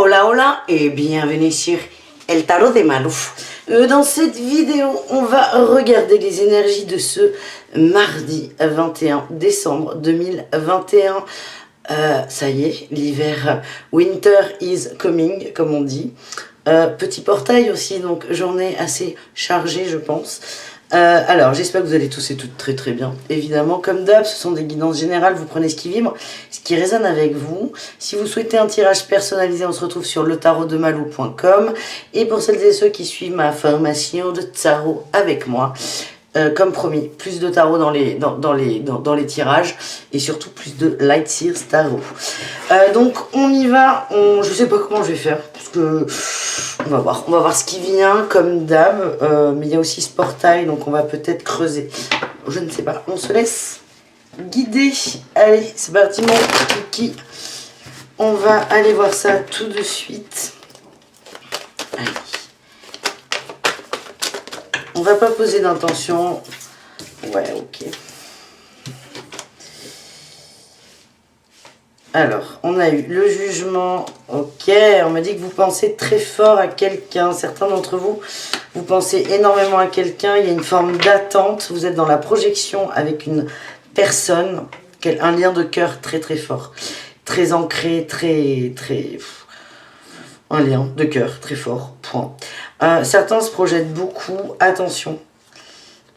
Hola hola et bienvenue sur El Tarot de Malou. Dans cette vidéo, on va regarder les énergies de ce mardi 21 décembre 2021. Ça y est, l'hiver, winter is coming, comme on dit. Petit portail aussi, donc journée assez chargée, je pense. Alors, j'espère que vous allez tous et toutes très très bien. Évidemment, comme d'hab, ce sont des guidances générales, vous prenez ce qui vibre, ce qui résonne avec vous. Si vous souhaitez un tirage personnalisé, on se retrouve sur letarotdemalou.com. Et pour celles et ceux qui suivent ma formation de tarot avec moi, comme promis, plus de tarot dans les tirages et surtout plus de Light Seers tarot. Donc on y va, je sais pas comment je vais faire parce que on va voir ce qui vient comme d'hab, mais il y a aussi ce portail donc on va peut-être creuser, je ne sais pas, on se laisse guider. Allez, c'est parti mon kiki, on va aller voir ça tout de suite. Allez. On va pas poser d'intention. Ouais, ok. Alors, on a eu le jugement. Ok, on m'a dit que vous pensez très fort à quelqu'un. Certains d'entre vous, vous pensez énormément à quelqu'un. Il y a une forme d'attente. Vous êtes dans la projection avec une personne. Un lien de cœur très très fort. Très ancré, très... Un lien de cœur très fort, point. Certains se projettent beaucoup, attention.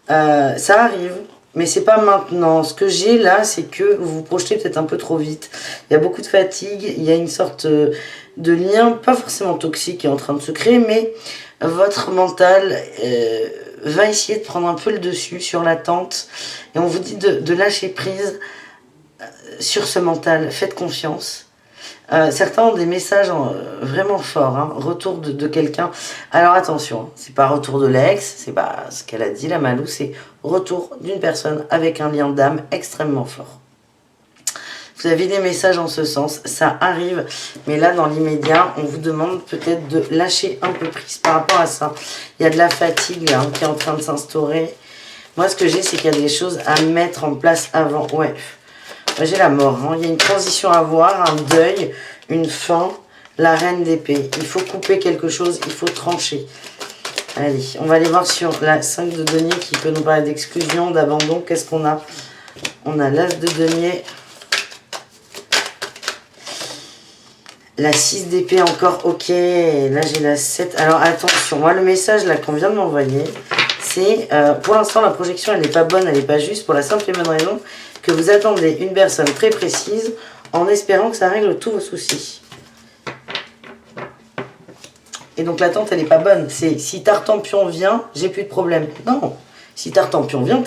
Ça arrive, mais c'est pas maintenant. Ce que j'ai là, c'est que vous vous projetez peut-être un peu trop vite. Il y a beaucoup de fatigue, il y a une sorte de lien, pas forcément toxique, qui est en train de se créer, mais votre mental va essayer de prendre un peu le dessus sur l'attente. Et on vous dit de lâcher prise sur ce mental, faites confiance. Certains ont des messages vraiment forts, hein, retour de quelqu'un. Alors attention, c'est pas retour de l'ex, c'est pas ce qu'elle a dit la Malou, c'est retour d'une personne avec un lien d'âme extrêmement fort. Vous avez des messages en ce sens, ça arrive, mais là dans l'immédiat, on vous demande peut-être de lâcher un peu prise par rapport à ça. Il y a de la fatigue là, qui est en train de s'instaurer. Moi ce que j'ai, c'est qu'il y a des choses à mettre en place avant. Ouais. J'ai la mort, hein. Il y a une transition à voir, un deuil, une fin, la reine d'épée. Il faut couper quelque chose, il faut trancher. Allez, on va aller voir sur la 5 de denier qui peut nous parler d'exclusion, d'abandon. Qu'est-ce qu'on a? On a l'as de denier. La 6 d'épée encore, ok. Là j'ai la 7. Alors attention, moi le message là qu'on vient de m'envoyer, c'est pour l'instant la projection elle n'est pas bonne, elle n'est pas juste pour la simple et bonne raison que vous attendez une personne très précise en espérant que ça règle tous vos soucis. Et donc l'attente elle n'est pas bonne. C'est si Tartampion vient, j'ai plus de problème. Non, si Tartampion vient,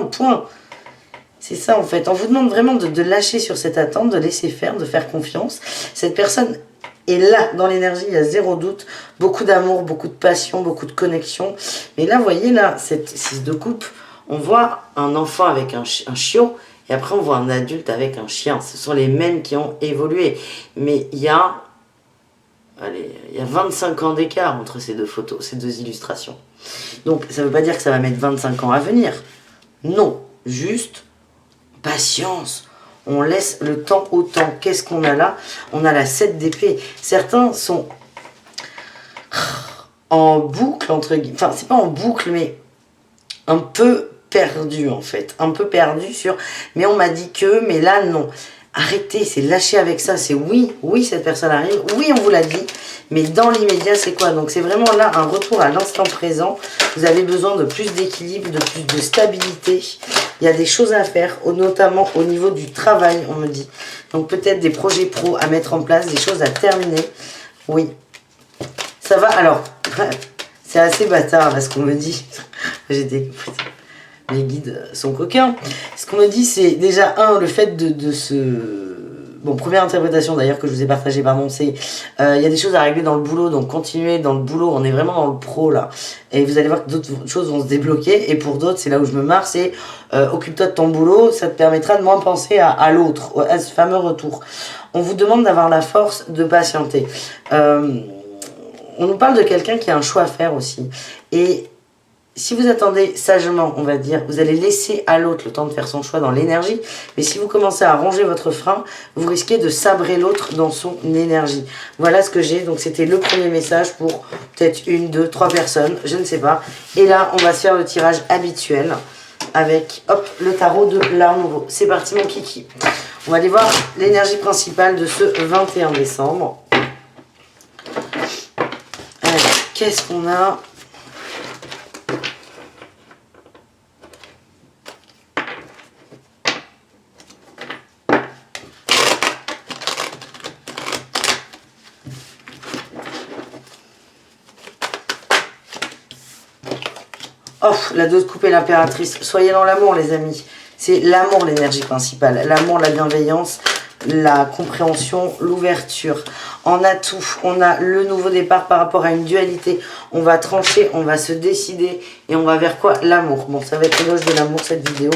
point. C'est ça en fait. On vous demande vraiment de lâcher sur cette attente, de laisser faire, de faire confiance. Cette personne est là dans l'énergie, il y a zéro doute. Beaucoup d'amour, beaucoup de passion, beaucoup de connexion. Mais là, vous voyez là, cette 6 de coupe, on voit un enfant avec un chiot et après on voit un adulte avec un chien. Ce sont les mêmes qui ont évolué. Mais il y a 25 ans d'écart entre ces deux photos, ces deux illustrations. Donc ça ne veut pas dire que ça va mettre 25 ans à venir. Non, juste patience. On laisse le temps au temps. Qu'est-ce qu'on a là? On a la 7 d'épée. Certains sont en boucle, entre guillemets. Enfin, c'est pas en boucle, mais un peu perdu en fait, un peu perdu sur mais on m'a dit que, mais là non, arrêtez, c'est lâcher avec ça, c'est oui cette personne arrive, oui on vous l'a dit, mais dans l'immédiat c'est quoi? Donc c'est vraiment là un retour à l'instant présent. Vous avez besoin de plus d'équilibre, de plus de stabilité. Il y a des choses à faire, notamment au niveau du travail, on me dit. Donc peut-être des projets pro à mettre en place, des choses à terminer. Oui, ça va. Alors c'est assez bâtard là ce qu'on me dit. J'étais... Les guides sont coquins. Ce qu'on me dit, c'est déjà, le fait de se... Bon, première interprétation d'ailleurs que je vous ai partagée, pardon, c'est... Il y a des choses à régler dans le boulot, donc continuez dans le boulot, on est vraiment dans le pro là. Et vous allez voir que d'autres choses vont se débloquer, et pour d'autres, c'est là où je me marre, c'est occupe-toi de ton boulot, ça te permettra de moins penser à l'autre, à ce fameux retour. On vous demande d'avoir la force de patienter. On nous parle de quelqu'un qui a un choix à faire aussi. Et si vous attendez sagement, on va dire, vous allez laisser à l'autre le temps de faire son choix dans l'énergie. Mais si vous commencez à ronger votre frein, vous risquez de sabrer l'autre dans son énergie. Voilà ce que j'ai. Donc c'était le premier message pour peut-être 1, 2, 3 personnes, je ne sais pas. Et là, on va se faire le tirage habituel avec, hop, le tarot de l'art nouveau. C'est parti mon kiki. On va aller voir l'énergie principale de ce 21 décembre. Alors, qu'est-ce qu'on a ? Oh, la 2 de coupe et l'impératrice. Soyez dans l'amour, les amis. C'est l'amour, l'énergie principale. L'amour, la bienveillance, la compréhension, l'ouverture. En atout, on a le nouveau départ par rapport à une dualité. On va trancher, on va se décider. Et on va vers quoi? L'amour. Bon, ça va être l'éloge de l'amour, cette vidéo.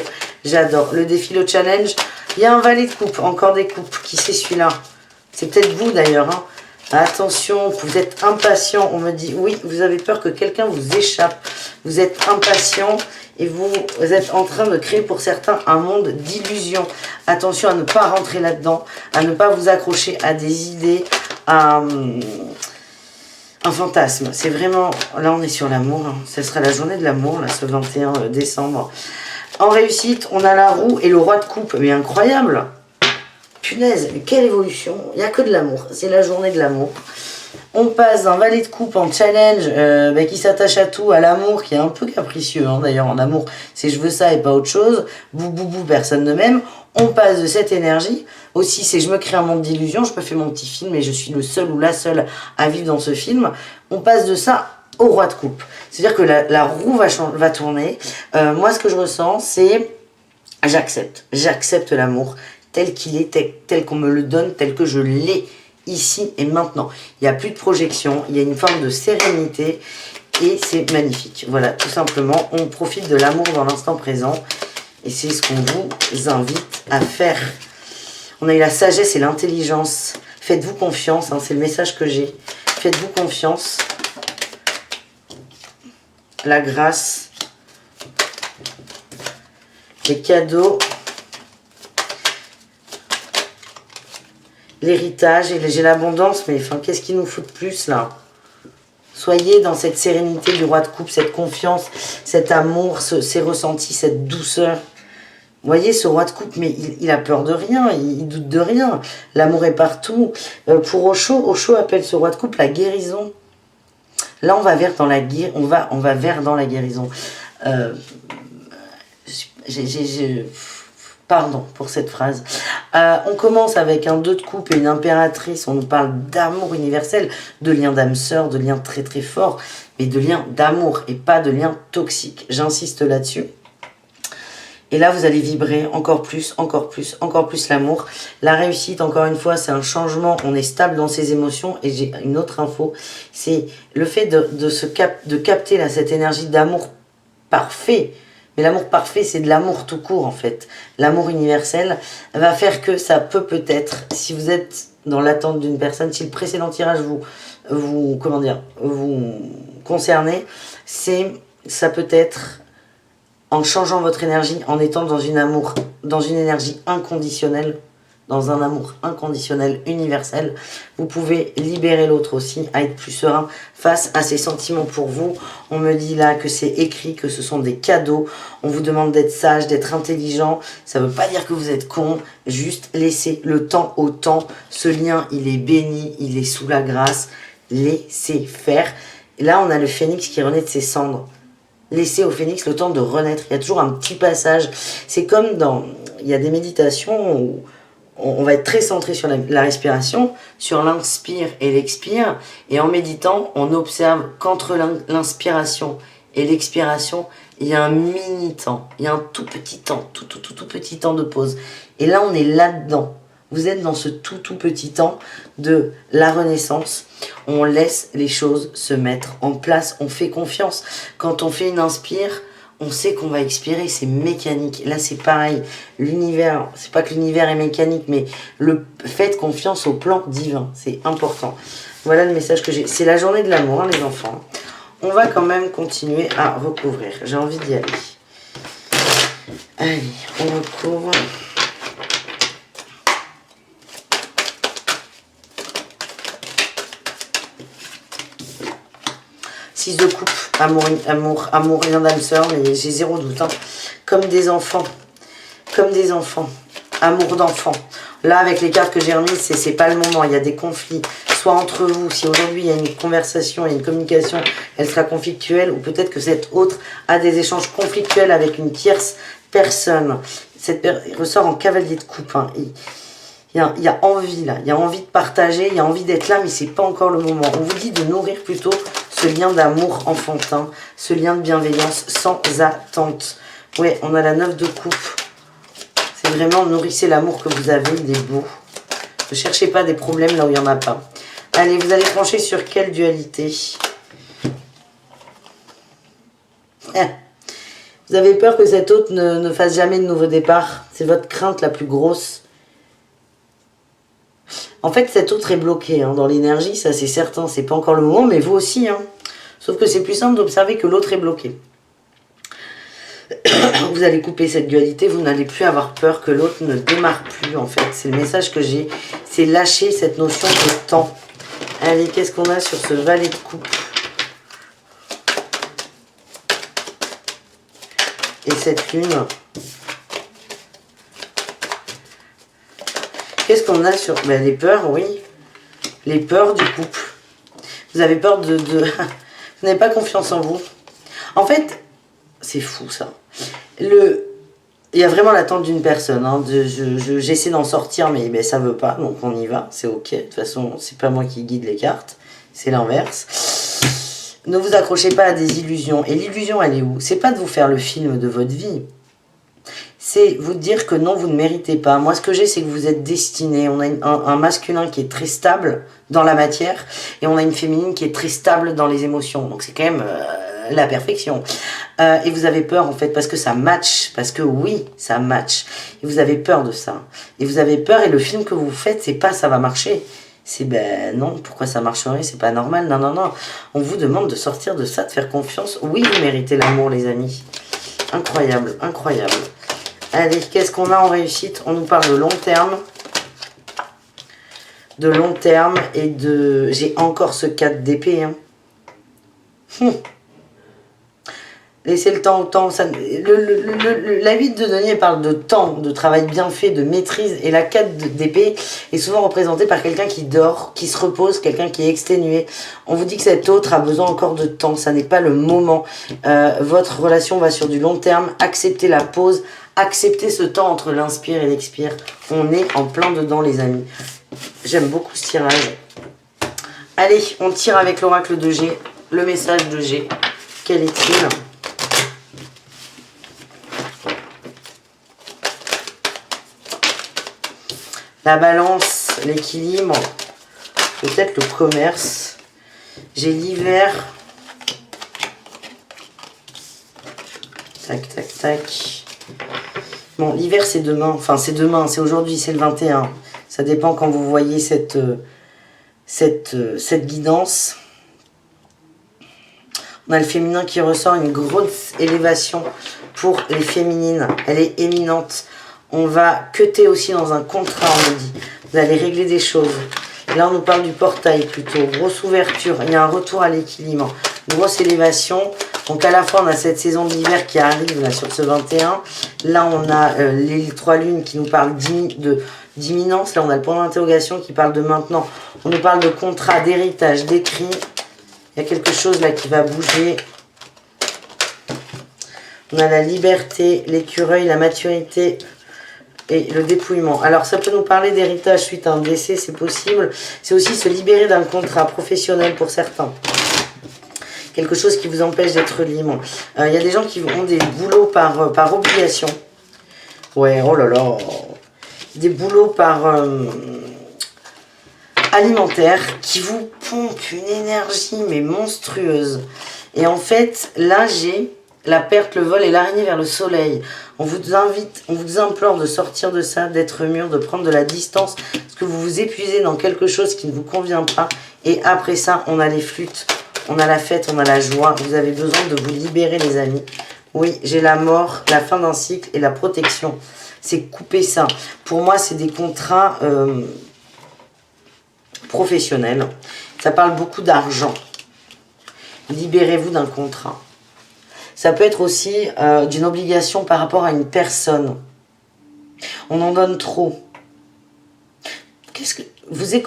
J'adore. Le défi, le challenge. Il y a un valet de coupe. Encore des coupes. Qui c'est celui-là? C'est peut-être vous, d'ailleurs, hein. Attention, vous êtes impatient. On me dit, oui, vous avez peur que quelqu'un vous échappe. Vous êtes impatient et vous êtes en train de créer pour certains un monde d'illusions. Attention à ne pas rentrer là-dedans, à ne pas vous accrocher à des idées, à un fantasme. C'est vraiment, là on est sur l'amour. Hein. Ce sera la journée de l'amour, là, ce 21 décembre. En réussite, on a la roue et le roi de coupe. Mais incroyable! Punaise, quelle évolution. Il n'y a que de l'amour. C'est la journée de l'amour. On passe d'un valet de coupe en challenge qui s'attache à tout, à l'amour, qui est un peu capricieux. Hein, d'ailleurs, en amour, c'est je veux ça et pas autre chose. Bou, bou, bou, personne ne m'aime. On passe de cette énergie. Aussi, c'est je me crée un monde d'illusions. Je me fais mon petit film et je suis le seul ou la seule à vivre dans ce film. On passe de ça au roi de coupe. C'est-à-dire que la roue va tourner. Moi, ce que je ressens, c'est j'accepte. J'accepte l'amour tel qu'il est, tel qu'on me le donne, tel que je l'ai ici et maintenant. Il n'y a plus de projection, il y a une forme de sérénité et c'est magnifique. Voilà, tout simplement, on profite de l'amour dans l'instant présent et c'est ce qu'on vous invite à faire. On a eu la sagesse et l'intelligence. Faites-vous confiance, hein, c'est le message que j'ai. Faites-vous confiance. La grâce. Les cadeaux. L'héritage, et j'ai l'abondance, mais enfin, qu'est-ce qu'il nous faut de plus, là? Soyez dans cette sérénité du roi de coupe, cette confiance, cet amour, ces ressentis, cette douceur. Vous voyez, ce roi de coupe, mais il a peur de rien, il doute de rien. L'amour est partout. Pour Osho appelle ce roi de coupe la guérison. Là, on va vers dans la on va vers dans la guérison. Pardon pour cette phrase. On commence avec un 2 de coupe et une impératrice. On nous parle d'amour universel, de liens d'âme sœur, de liens très très forts, mais de liens d'amour et pas de liens toxiques. J'insiste là-dessus. Et là, vous allez vibrer encore plus, encore plus, encore plus l'amour. La réussite, encore une fois, c'est un changement. On est stable dans ses émotions. Et j'ai une autre info, c'est le fait de capter là, cette énergie d'amour parfait. Mais l'amour parfait, c'est de l'amour tout court, en fait. L'amour universel va faire que ça peut-être, si vous êtes dans l'attente d'une personne, si le précédent tirage vous concernez, ça peut être en changeant votre énergie, en étant dans une énergie inconditionnelle, dans un amour inconditionnel, universel, vous pouvez libérer l'autre aussi, à être plus serein face à ses sentiments pour vous. On me dit là que c'est écrit, que ce sont des cadeaux. On vous demande d'être sage, d'être intelligent. Ça ne veut pas dire que vous êtes con, juste laissez le temps au temps. Ce lien, il est béni, il est sous la grâce. Laissez faire. Et là, on a le phénix qui renaît de ses cendres. Laissez au phénix le temps de renaître. Il y a toujours un petit passage. C'est comme il y a des méditations où on va être très centré sur la respiration, sur l'inspire et l'expire. Et en méditant, on observe qu'entre l'inspiration et l'expiration, il y a un mini temps. Il y a un tout petit temps, tout petit temps de pause. Et là, on est là-dedans. Vous êtes dans ce tout petit temps de la renaissance. On laisse les choses se mettre en place. On fait confiance. Quand on fait une inspire, on sait qu'on va expirer, c'est mécanique. Là, c'est pareil. L'univers, c'est pas que l'univers est mécanique, mais faites confiance au plan divin. C'est important. Voilà le message que j'ai. C'est la journée de l'amour, hein, les enfants. On va quand même continuer à recouvrir. J'ai envie d'y aller. Allez, on recouvre. Six de coupe, amour, rien d'âme sœur, mais j'ai zéro doute. Hein. Comme des enfants. Comme des enfants. Amour d'enfant. Là, avec les cartes que j'ai remises, c'est pas le moment. Il y a des conflits. Soit entre vous, si aujourd'hui il y a une conversation et une communication, elle sera conflictuelle, ou peut-être que cet autre a des échanges conflictuels avec une tierce personne. Il ressort en cavalier de coupe. Hein. Il y a envie là, il y a envie de partager, il y a envie d'être là, mais c'est pas encore le moment. On vous dit de nourrir plutôt ce lien d'amour enfantin, ce lien de bienveillance sans attente. Ouais, on a la 9 de coupe. C'est vraiment nourrissez l'amour que vous avez, il est beau. Ne cherchez pas des problèmes là où il n'y en a pas. Allez, vous allez trancher sur quelle dualité? Vous avez peur que cet autre ne fasse jamais de nouveau départ. C'est votre crainte la plus grosse. En fait, cet autre est bloqué hein, dans l'énergie, ça c'est certain. C'est pas encore le moment, mais vous aussi. Hein. Sauf que c'est plus simple d'observer que l'autre est bloqué. Vous allez couper cette dualité, vous n'allez plus avoir peur que l'autre ne démarre plus, en fait. C'est le message que j'ai. C'est lâcher cette notion de temps. Allez, qu'est-ce qu'on a sur ce valet de coupe? Et cette lune. Qu'est-ce qu'on a sur... Ben, les peurs, oui. Les peurs du couple. Vous avez peur de... Vous n'avez pas confiance en vous. En fait, c'est fou ça. Il y a vraiment l'attente d'une personne. Hein, j'essaie d'en sortir, mais ben, ça veut pas. Donc on y va, c'est ok. De toute façon, c'est pas moi qui guide les cartes. C'est l'inverse. Ne vous accrochez pas à des illusions. Et l'illusion, elle est où? C'est pas de vous faire le film de votre vie. C'est vous dire que non, vous ne méritez pas. Moi, ce que j'ai, c'est que vous êtes destiné. On a un masculin qui est très stable dans la matière et on a une féminine qui est très stable dans les émotions. Donc, c'est quand même la perfection. Et vous avez peur, en fait, parce que ça match. Parce que oui, ça match. Et vous avez peur de ça. Et vous avez peur et le film que vous faites, c'est pas ça va marcher. C'est ben non, pourquoi ça marcherait? C'est pas normal. Non, non, non. On vous demande de sortir de ça, de faire confiance. Oui, vous méritez l'amour, les amis. Incroyable, incroyable. Allez, qu'est-ce qu'on a en réussite? On nous parle de long terme. De long terme et de... J'ai encore ce 4 d'épée. Hein. Laissez le temps au temps. Ça... la 8 de denier parle de temps, de travail bien fait, de maîtrise. Et la 4 d'épée est souvent représentée par quelqu'un qui dort, qui se repose, quelqu'un qui est exténué. On vous dit que cet autre a besoin encore de temps. Ça n'est pas le moment. Votre relation va sur du long terme. Acceptez la pause. Acceptez ce temps entre l'inspire et l'expire. On est en plein dedans, les amis. J'aime beaucoup ce tirage. Allez, on tire avec l'oracle de G. Le message de G. Quel est-il? La balance, l'équilibre. Peut-être le commerce. J'ai l'hiver. Tac, tac, tac. Bon, l'hiver, c'est demain. Enfin, c'est demain, c'est aujourd'hui, c'est le 21. Ça dépend quand vous voyez cette guidance. On a le féminin qui ressort, une grosse élévation pour les féminines. Elle est éminente. On va cutter aussi dans un contrat, on me dit. Vous allez régler des choses. Là, on nous parle du portail plutôt. Grosse ouverture. Il y a un retour à l'équilibre. Grosse élévation. Donc à la fois on a cette saison d'hiver qui arrive là sur ce 21. Là on a les 3 lunes qui nous parlent d'imminence. Là on a le point d'interrogation qui parle de maintenant. On nous parle de contrat, d'héritage, d'écrit. Il y a quelque chose là qui va bouger. On a la liberté, l'écureuil, la maturité et le dépouillement. Alors ça peut nous parler d'héritage suite à un décès, c'est possible. C'est aussi se libérer d'un contrat professionnel pour certains. Quelque chose qui vous empêche d'être libre. Il y a des gens qui ont des boulots par obligation. Ouais, oh là là. Des boulots par alimentaire qui vous pompent une énergie mais monstrueuse. Et en fait, là j'ai la perte, le vol et l'araignée vers le soleil. On vous invite, on vous implore de sortir de ça, d'être mûr, de prendre de la distance. Parce que vous vous épuisez dans quelque chose qui ne vous convient pas. Et après ça, on a les flûtes. On a la fête, on a la joie. Vous avez besoin de vous libérer, les amis. Oui, j'ai la mort, la fin d'un cycle et la protection. C'est couper ça. Pour moi, c'est des contrats professionnels. Ça parle beaucoup d'argent. Libérez-vous d'un contrat. Ça peut être aussi d'une obligation par rapport à une personne. On en donne trop. Qu'est-ce que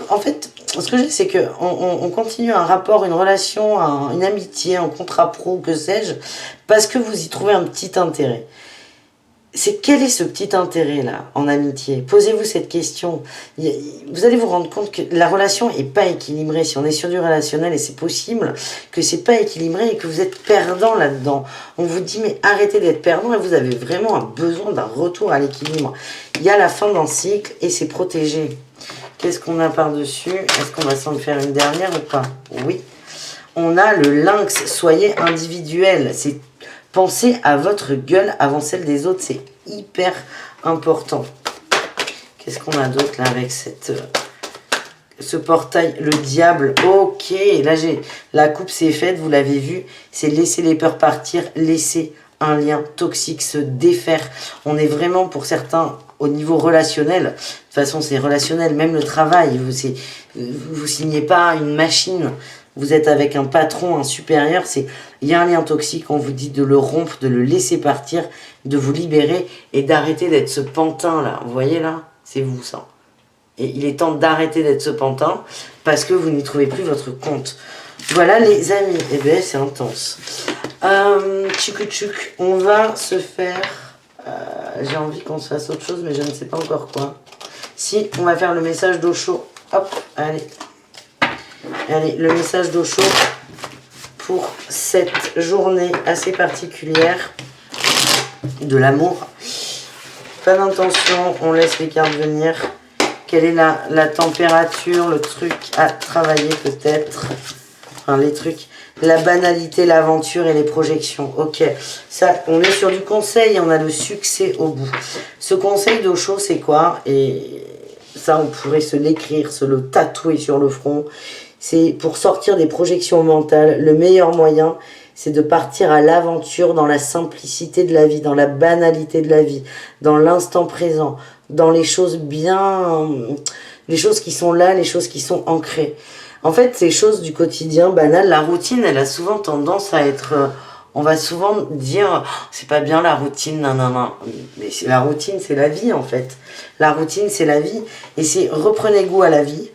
en fait, ce que j'ai, c'est que on continue un rapport, une relation, une amitié, un contrat pro, que sais-je, parce que vous y trouvez un petit intérêt. Quel est ce petit intérêt-là en amitié? Posez-vous cette question. Vous allez vous rendre compte que la relation n'est pas équilibrée. Si on est sur du relationnel, et c'est possible que c'est pas équilibré et que vous êtes perdant là-dedans. On vous dit, mais arrêtez d'être perdant et vous avez vraiment un besoin d'un retour à l'équilibre. Il y a la fin d'un cycle et c'est protégé. Qu'est-ce qu'on a par-dessus? Est-ce qu'on va s'en faire une dernière ou pas? Oui. On a le lynx. Soyez individuel. C'est pensez à votre gueule avant celle des autres, c'est hyper important. Qu'est-ce qu'on a d'autre là avec ce portail? Le diable, ok. Là, la coupe c'est faite, vous l'avez vu. C'est laisser les peurs partir, laisser un lien toxique se défaire. On est vraiment pour certains au niveau relationnel. De toute façon, c'est relationnel, même le travail. Vous signez pas une machine. Vous êtes avec un patron, un supérieur, il y a un lien toxique, on vous dit de le rompre, de le laisser partir, de vous libérer et d'arrêter d'être ce pantin là. Vous voyez là? C'est vous ça. Et il est temps d'arrêter d'être ce pantin parce que vous n'y trouvez plus votre compte. Voilà les amis, eh bien c'est intense. Tchouc, on va se faire... j'ai envie qu'on se fasse autre chose mais je ne sais pas encore quoi. Si, on va faire le message d'eau chaud. Hop, allez. Allez, le message d'eau chaud pour cette journée assez particulière de l'amour. Pas d'intention, on laisse les cartes venir. Quelle est la température, le truc à travailler peut-être? Enfin, les trucs, la banalité, l'aventure et les projections. Ok, ça, on est sur du conseil, on a le succès au bout. Ce conseil d'eau chaud, c'est quoi? Et ça, on pourrait se l'écrire, se le tatouer sur le front. C'est pour sortir des projections mentales. Le meilleur moyen, c'est de partir à l'aventure dans la simplicité de la vie, dans la banalité de la vie, dans l'instant présent, dans les choses bien... les choses qui sont là, les choses qui sont ancrées. En fait, ces choses du quotidien banal, la routine, elle a souvent tendance à être... on va souvent dire, c'est pas bien la routine, non. Mais la routine, c'est la vie en fait. La routine, c'est la vie. Et c'est reprenez goût à la vie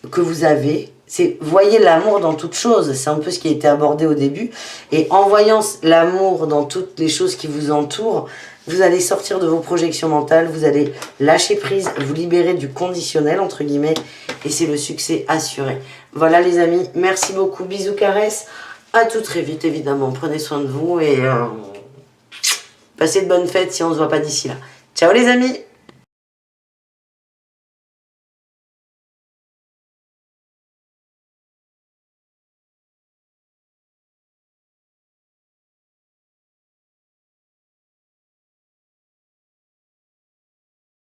que vous avez. C'est voyez l'amour dans toutes choses. C'est un peu ce qui a été abordé au début. Et en voyant l'amour dans toutes les choses qui vous entourent, vous allez sortir de vos projections mentales, vous allez lâcher prise, vous libérer du conditionnel, entre guillemets, et c'est le succès assuré. Voilà les amis, merci beaucoup, bisous, caresses, à tout très vite évidemment, prenez soin de vous et passez de bonnes fêtes si on ne se voit pas d'ici là. Ciao les amis!